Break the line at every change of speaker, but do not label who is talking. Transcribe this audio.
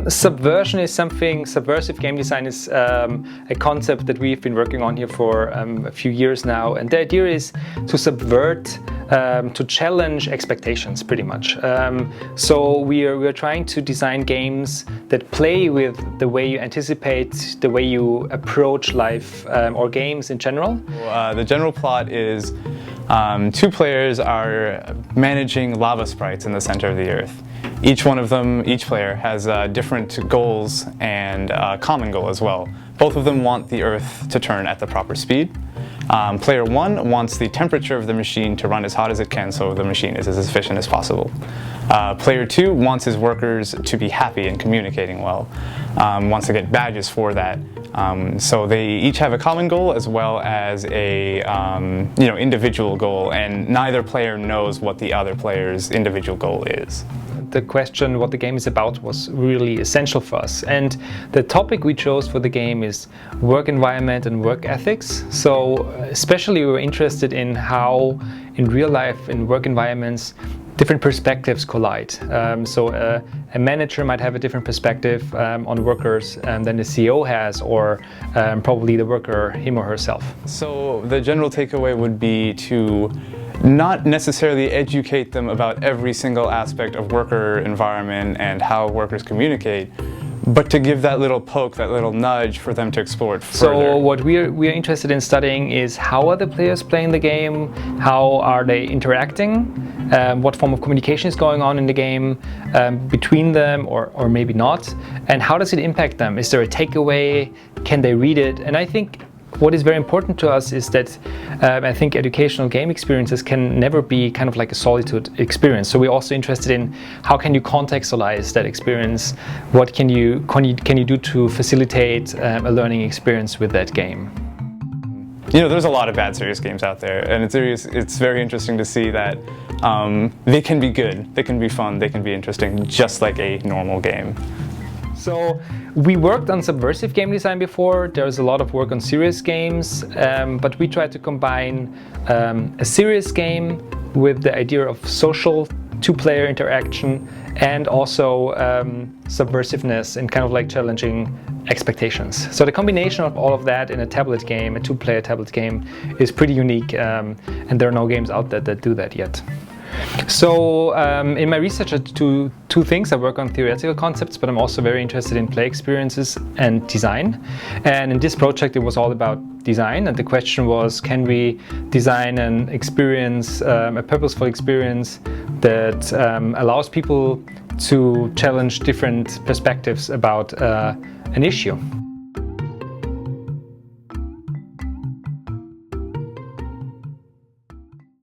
Subversion is something, subversive game design is a concept that we've been working on here for a few years now, and the idea is to subvert, to challenge expectations pretty much. So we're trying to design games that play with the way you anticipate, the way you approach life or games in general.
The general plot is two players are managing lava sprites in the center of the earth. Each player has different goals and a common goal as well. Both of them want the Earth to turn at the proper speed. Player 1 wants the temperature of the machine to run as hot as it can so the machine is as efficient as possible. Player 2 wants his workers to be happy and communicating well, wants to get badges for that. So they each have a common goal as well as a individual goal, and neither player knows what the other player's individual goal is.
The question what the game is about was really essential for us, and the topic we chose for the game is work environment and work ethics. So especially we were interested in how in real life, in work environments, different perspectives collide. So a manager might have a different perspective on workers than the CEO has, or probably the worker, him or herself.
So the general takeaway would be to not necessarily educate them about every single aspect of worker environment and how workers communicate, but to give that little poke, that little nudge for them to explore it further.
So what we're interested in studying is how are the players playing the game, how are they interacting, what form of communication is going on in the game between them or maybe not, and how does it impact them? Is there a takeaway? Can they read it? And I think what is very important to us is that I think educational game experiences can never be kind of like a solitude experience. So we're also interested in how can you contextualize that experience? What can you do to facilitate a learning experience with that game?
There's a lot of bad serious games out there, and it's very interesting to see that they can be good, they can be fun, they can be interesting, just like a normal game.
So we worked on subversive game design before. There's a lot of work on serious games, but we tried to combine a serious game with the idea of social two-player interaction and also subversiveness and kind of like challenging expectations. So the combination of all of that in a tablet game, a two-player tablet game, is pretty unique, and there are no games out there that do that yet. So in my research I do two things. I work on theoretical concepts, but I'm also very interested in play experiences and design. And in this project it was all about design, and the question was, can we design an experience, a purposeful experience that allows people to challenge different perspectives about an issue.